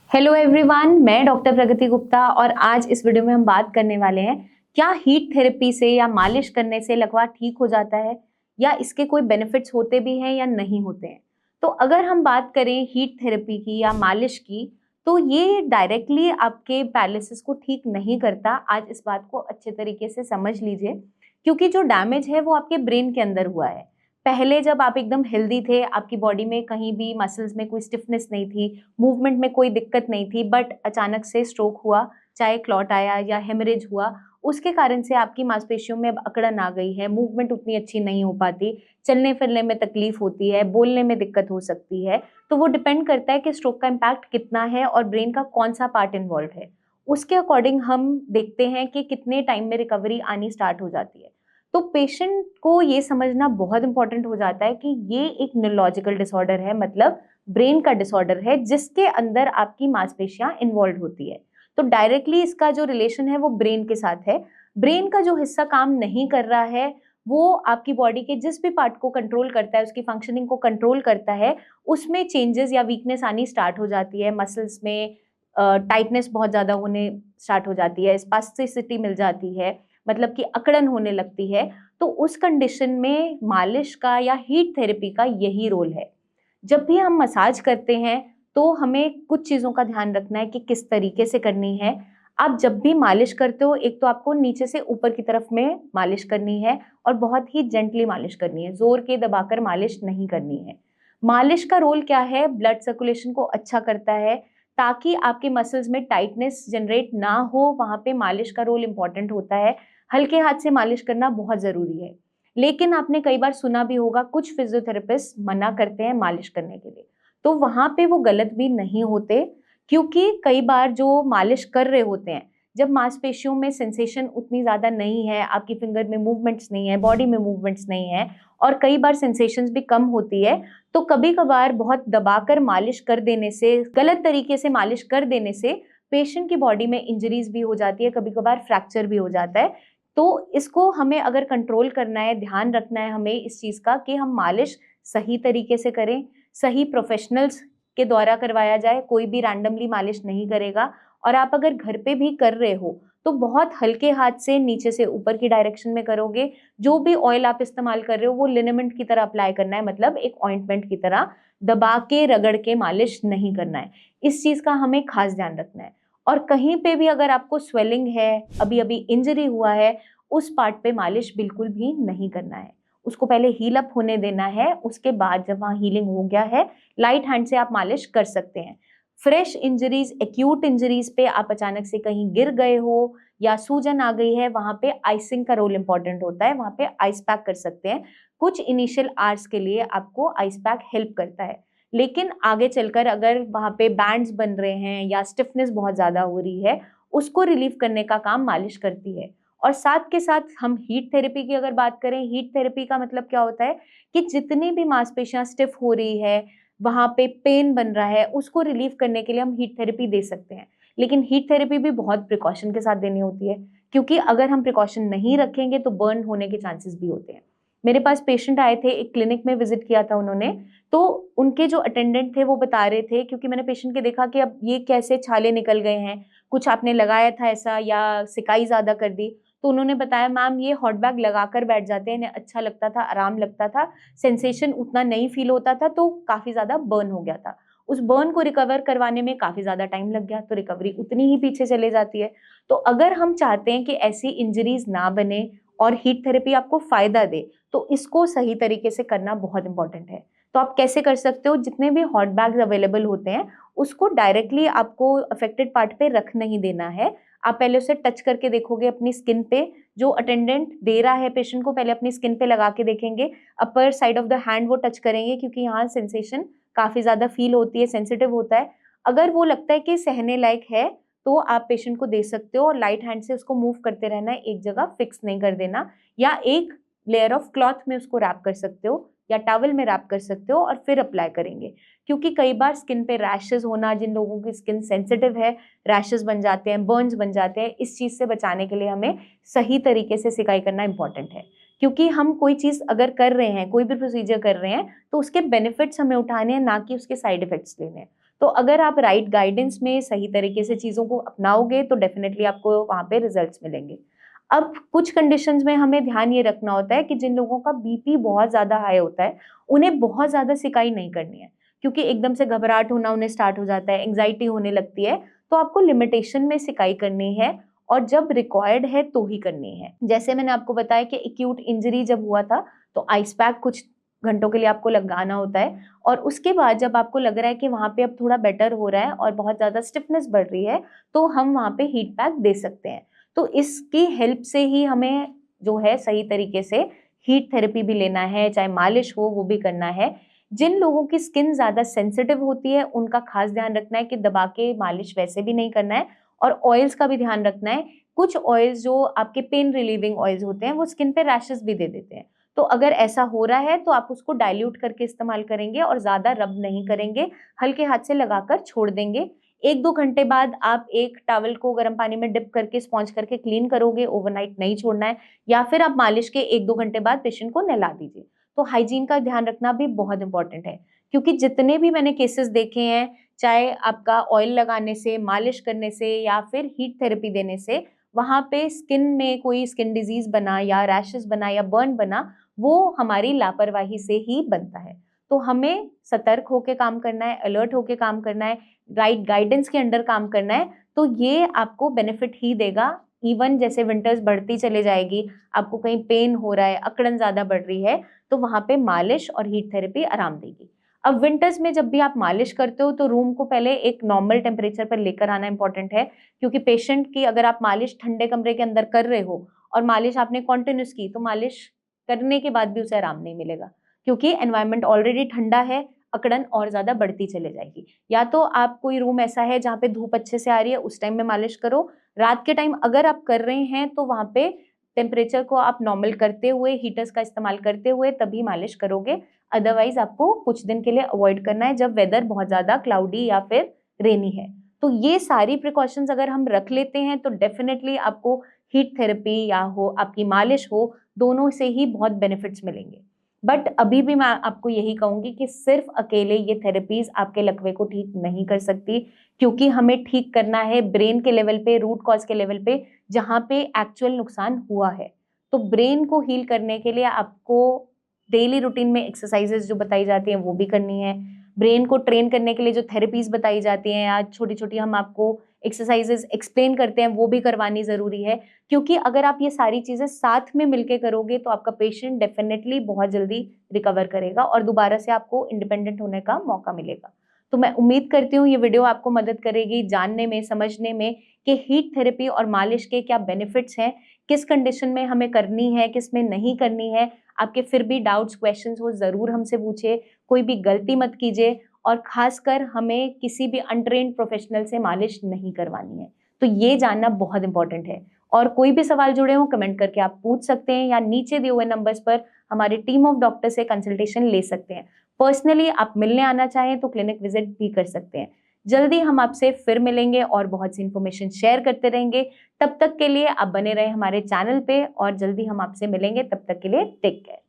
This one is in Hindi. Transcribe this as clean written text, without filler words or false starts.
हेलो एवरीवन, मैं डॉक्टर प्रगति गुप्ता और आज इस वीडियो में हम बात करने वाले हैं क्या हीट थेरेपी से या मालिश करने से लकवा ठीक हो जाता है या इसके कोई बेनिफिट्स होते भी हैं या नहीं होते हैं। तो अगर हम बात करें हीट थेरेपी की या मालिश की, तो ये डायरेक्टली आपके पैरालिसिस को ठीक नहीं करता। आज इस बात को अच्छे तरीके से समझ लीजिए, क्योंकि जो डैमेज है वो आपके ब्रेन के अंदर हुआ है। पहले जब आप एकदम हेल्दी थे, आपकी बॉडी में कहीं भी मसल्स में कोई स्टिफनेस नहीं थी, मूवमेंट में कोई दिक्कत नहीं थी, बट अचानक से स्ट्रोक हुआ, चाहे क्लॉट आया या हेमरेज हुआ, उसके कारण से आपकी मांसपेशियों में अब अकड़न आ गई है, मूवमेंट उतनी अच्छी नहीं हो पाती, चलने फिरने में तकलीफ होती है, बोलने में दिक्कत हो सकती है। तो वो डिपेंड करता है कि स्ट्रोक का इम्पैक्ट कितना है और ब्रेन का कौन सा पार्ट इन्वॉल्व है। उसके अकॉर्डिंग हम देखते हैं कि कितने टाइम में रिकवरी आनी स्टार्ट हो जाती है। तो पेशेंट को ये समझना बहुत इंपॉर्टेंट हो जाता है कि ये एक न्यूरोलॉजिकल डिसऑर्डर है, मतलब ब्रेन का डिसऑर्डर है जिसके अंदर आपकी मांसपेशियां इन्वॉल्व होती है। तो डायरेक्टली इसका जो रिलेशन है वो ब्रेन के साथ है। ब्रेन का जो हिस्सा काम नहीं कर रहा है, वो आपकी बॉडी के जिस भी पार्ट को कंट्रोल करता है, उसकी फंक्शनिंग को कंट्रोल करता है, उसमें चेंजेस या वीकनेस आनी स्टार्ट हो जाती है। मसल्स में टाइटनेस बहुत ज़्यादा होने स्टार्ट हो जाती है, स्पास्टिसिटी मिल जाती है, मतलब कि अकड़न होने लगती है। तो उस कंडीशन में मालिश का या हीट थेरेपी का यही रोल है। जब भी हम मसाज करते हैं तो हमें कुछ चीज़ों का ध्यान रखना है कि किस तरीके से करनी है। आप जब भी मालिश करते हो, एक तो आपको नीचे से ऊपर की तरफ में मालिश करनी है और बहुत ही जेंटली मालिश करनी है, जोर के दबाकर मालिश नहीं करनी है। मालिश का रोल क्या है? ब्लड सर्कुलेशन को अच्छा करता है, ताकि आपके मसल्स में टाइटनेस जनरेट ना हो, वहाँ पे मालिश का रोल इंपॉर्टेंट होता है। हल्के हाथ से मालिश करना बहुत ज़रूरी है। लेकिन आपने कई बार सुना भी होगा, कुछ फिजियोथेरेपिस्ट मना करते हैं मालिश करने के लिए। तो वहाँ पे वो गलत भी नहीं होते, क्योंकि कई बार जो मालिश कर रहे होते हैं, जब मांसपेशियों में सेंसेशन उतनी ज़्यादा नहीं है, आपकी फिंगर में मूवमेंट्स नहीं है, बॉडी में मूवमेंट्स नहीं है और कई बार सेंसेशंस भी कम होती है, तो कभी-कभार बहुत दबाकर मालिश कर देने से, गलत तरीके से मालिश कर देने से पेशेंट की बॉडी में इंजरीज भी हो जाती है, कभी-कभार फ्रैक्चर भी हो जाता है। तो इसको हमें अगर कंट्रोल करना है, ध्यान रखना है हमें इस चीज़ का कि हम मालिश सही तरीके से करें, सही प्रोफेशनल्स के द्वारा करवाया जाए, कोई भी रैंडमली मालिश नहीं करेगा। और आप अगर घर पे भी कर रहे हो, तो बहुत हल्के हाथ से नीचे से ऊपर की डायरेक्शन में करोगे। जो भी ऑयल आप इस्तेमाल कर रहे हो वो लिनेमेंट की तरह अप्लाई करना है, मतलब एक ऑइंटमेंट की तरह दबा के रगड़ के मालिश नहीं करना है। इस चीज़ का हमें खास ध्यान रखना है। और कहीं पे भी अगर आपको स्वेलिंग है, अभी-अभी इंजरी हुआ है, उस पार्ट पे मालिश बिल्कुल भी नहीं करना है। उसको पहले हील अप होने देना है, उसके बाद जब वहाँ हीलिंग हो गया है, लाइट हैंड से आप मालिश कर सकते हैं। फ्रेश इंजरीज, एक्यूट इंजरीज पे आप अचानक से कहीं गिर गए हो या सूजन आ गई है, वहाँ पे आइसिंग का रोल इंपॉर्टेंट होता है, वहाँ पे आइस पैक कर सकते हैं। कुछ इनिशियल आवर्स के लिए आपको आइस पैक हेल्प करता है, लेकिन आगे चलकर अगर वहाँ पे बैंड्स बन रहे हैं या स्टिफनेस बहुत ज़्यादा हो रही है, उसको रिलीव करने का काम मालिश करती है। और साथ के साथ हम हीट थेरेपी की अगर बात करें, हीट थेरेपी का मतलब क्या होता है कि जितनी भी मांसपेशियां स्टिफ हो रही है, वहाँ पे पेन बन रहा है, उसको रिलीव करने के लिए हम हीट थेरेपी दे सकते हैं। लेकिन हीट थेरेपी भी बहुत प्रिकॉशन के साथ देनी होती है, क्योंकि अगर हम प्रिकॉशन नहीं रखेंगे तो बर्न होने के चांसेस भी होते हैं। मेरे पास पेशेंट आए थे, एक क्लिनिक में विजिट किया था उन्होंने, तो उनके जो अटेंडेंट थे वो बता रहे थे, क्योंकि मैंने पेशेंट के देखा कि अब ये कैसे छाले निकल गए हैं, कुछ आपने लगाया था ऐसा या सिकाई ज़्यादा कर दी। तो उन्होंने बताया, मैम ये हॉट बैग लगाकर बैठ जाते हैं, इन्हें अच्छा लगता था, आराम लगता था, सेंसेशन उतना नहीं फील होता था, तो काफ़ी ज़्यादा बर्न हो गया था। उस बर्न को रिकवर करवाने में काफ़ी ज़्यादा टाइम लग गया, तो रिकवरी उतनी ही पीछे चले जाती है। तो अगर हम चाहते हैं कि ऐसी इंजरीज ना बने और हीट थेरेपी आपको फ़ायदा दे, तो इसको सही तरीके से करना बहुत इंपॉर्टेंट है। तो आप कैसे कर सकते हो? जितने भी हॉट बैग्स अवेलेबल होते हैं, उसको डायरेक्टली आपको अफेक्टेड पार्ट पे रख नहीं देना है। आप पहले उसे टच करके देखोगे अपनी स्किन पे, जो अटेंडेंट दे रहा है पेशेंट को, पहले अपनी स्किन पे लगा के देखेंगे, upper side of the hand वो टच करेंगे, क्योंकि यहाँ सेंसेशन काफ़ी ज़्यादा फील होती है, सेंसिटिव होता है। अगर वो लगता है कि सहने लायक है, तो आप पेशेंट को दे सकते हो और लाइट हैंड से उसको मूव करते रहना है, एक जगह फिक्स नहीं कर देना, या एक लेयर ऑफ क्लॉथ में उसको रैप कर सकते हो या टॉवल में रैप कर सकते हो और फिर अप्लाई करेंगे। क्योंकि कई बार स्किन पे रैशेज़ होना, जिन लोगों की स्किन सेंसिटिव है, रैशेज़ बन जाते हैं, बर्न्स बन जाते हैं, इस चीज़ से बचाने के लिए हमें सही तरीके से सिकाई करना इंपॉर्टेंट है। क्योंकि हम कोई चीज़ अगर कर रहे हैं, कोई भी प्रोसीजर कर रहे हैं, तो उसके बेनिफिट्स हमें उठाने हैं, ना कि उसके साइड इफ़ेक्ट्स लेने हैं। तो अगर आप राइट गाइडेंस में सही तरीके से चीज़ों को अपनाओगे तो डेफिनेटली आपको वहाँ पे रिजल्ट्स मिलेंगे। अब कुछ कंडीशंस में हमें ध्यान ये रखना होता है कि जिन लोगों का बीपी बहुत ज़्यादा हाई होता है, उन्हें बहुत ज़्यादा सिकाई नहीं करनी है, क्योंकि एकदम से घबराहट होना उन्हें स्टार्ट हो जाता है, एंग्जाइटी होने लगती है, तो आपको लिमिटेशन में सिकाई करनी है और जब रिक्वायर्ड है तो ही करनी है। जैसे मैंने आपको बताया कि एक्यूट इंजरी जब हुआ था तो आइस पैक कुछ घंटों के लिए आपको लगाना होता है, और उसके बाद जब आपको लग रहा है कि वहाँ पे अब थोड़ा बेटर हो रहा है और बहुत ज़्यादा स्टिफनेस बढ़ रही है, तो हम वहाँ पे हीट पैक दे सकते हैं। तो इसकी हेल्प से ही हमें जो है सही तरीके से हीट थेरेपी भी लेना है, चाहे मालिश हो वो भी करना है। जिन लोगों की स्किन ज़्यादा सेंसिटिव होती है उनका खास ध्यान रखना है कि दबा के मालिश वैसे भी नहीं करना है, और ऑयल्स का भी ध्यान रखना है। कुछ ऑयल्स जो आपके पेन रिलीविंग ऑयल्स होते हैं वो स्किन पे रैशेस भी दे देते हैं, तो अगर ऐसा हो रहा है तो आप उसको डाइल्यूट करके इस्तेमाल करेंगे और ज़्यादा रब नहीं करेंगे, हल्के हाथ से लगाकर छोड़ देंगे। 1-2 घंटे बाद आप एक टॉवल को गर्म पानी में डिप करके स्पॉन्ज करके क्लीन करोगे, ओवरनाइट नहीं छोड़ना है, या फिर आप मालिश के 1-2 घंटे बाद पेशेंट को नहला दीजिए। तो हाइजीन का ध्यान रखना भी बहुत इंपॉर्टेंट है, क्योंकि जितने भी मैंने केसेस देखे हैं, चाहे आपका ऑयल लगाने से, मालिश करने से या फिर हीट थेरेपी देने से, वहाँ पे स्किन में कोई स्किन डिजीज़ बना या रैशेज़ बना या बर्न बना, वो हमारी लापरवाही से ही बनता है। तो हमें सतर्क होके काम करना है, अलर्ट होके काम करना है, राइट गाइडेंस के अंडर काम करना है, तो ये आपको बेनिफिट ही देगा। इवन जैसे विंटर्स बढ़ती चले जाएगी, आपको कहीं पेन हो रहा है, अकड़न ज़्यादा बढ़ रही है, तो वहाँ पे मालिश और हीट थेरेपी आराम देगी। अब विंटर्स में जब भी आप मालिश करते हो तो रूम को पहले एक नॉर्मल टेम्परेचर पर लेकर आना इंपॉर्टेंट है, क्योंकि पेशेंट की अगर आप मालिश ठंडे कमरे के अंदर कर रहे हो और मालिश आपने कॉन्टिन्यूस की, तो मालिश करने के बाद भी उसे आराम नहीं मिलेगा, क्योंकि एनवायरनमेंट ऑलरेडी ठंडा है, अकड़न और ज़्यादा बढ़ती चले जाएगी। या तो आप कोई रूम ऐसा है जहाँ पे धूप अच्छे से आ रही है, उस टाइम में मालिश करो। रात के टाइम अगर आप कर रहे हैं तो वहाँ पे टेम्परेचर को आप नॉर्मल करते हुए, हीटर्स का इस्तेमाल करते हुए तभी मालिश करोगे। अदरवाइज़ आपको कुछ दिन के लिए अवॉइड करना है जब वेदर बहुत ज़्यादा क्लाउडी या फिर रेनी है। तो ये सारी प्रिकॉशंस अगर हम रख लेते हैं तो डेफिनिटली आपको हीट थेरेपी या हो आपकी मालिश हो, दोनों से ही बहुत बेनिफिट्स मिलेंगे। बट अभी भी मैं आपको यही कहूँगी कि सिर्फ अकेले ये थेरेपीज़ आपके लकवे को ठीक नहीं कर सकती, क्योंकि हमें ठीक करना है ब्रेन के लेवल पे, रूट कॉज़ के लेवल पे, जहाँ पे एक्चुअल नुकसान हुआ है। तो ब्रेन को हील करने के लिए आपको डेली रूटीन में एक्सरसाइजेज़ जो बताई जाती हैं वो भी करनी है। ब्रेन को ट्रेन करने के लिए जो थेरेपीज़ बताई जाती हैं या छोटी-छोटी हम आपको एक्सरसाइजेज़ एक्सप्लेन करते हैं, वो भी करवानी ज़रूरी है। क्योंकि अगर आप ये सारी चीज़ें साथ में मिलके करोगे तो आपका पेशेंट डेफिनेटली बहुत जल्दी रिकवर करेगा और दोबारा से आपको इंडिपेंडेंट होने का मौका मिलेगा। तो मैं उम्मीद करती हूँ ये वीडियो आपको मदद करेगी जानने में, समझने में कि हीट थेरेपी और मालिश के क्या बेनिफिट्स हैं, किस कंडीशन में हमें करनी है, किस में नहीं करनी है। आपके फिर भी डाउट्स, क्वेश्चंस हो ज़रूर हमसे पूछिए, कोई भी गलती मत कीजिए, और ख़ासकर हमें किसी भी अनट्रेन्ड प्रोफेशनल से मालिश नहीं करवानी है। तो ये जानना बहुत इंपॉर्टेंट है। और कोई भी सवाल जुड़े हों कमेंट करके आप पूछ सकते हैं, या नीचे दिए हुए नंबर्स पर हमारी टीम ऑफ डॉक्टर से कंसल्टेशन ले सकते हैं। पर्सनली आप मिलने आना चाहें तो क्लिनिक विजिट भी कर सकते हैं। जल्दी हम आपसे फिर मिलेंगे और बहुत सी इन्फॉर्मेशन शेयर करते रहेंगे। तब तक के लिए आप बने रहें हमारे चैनल पे, और जल्दी हम आपसे मिलेंगे। तब तक के लिए टेक केयर।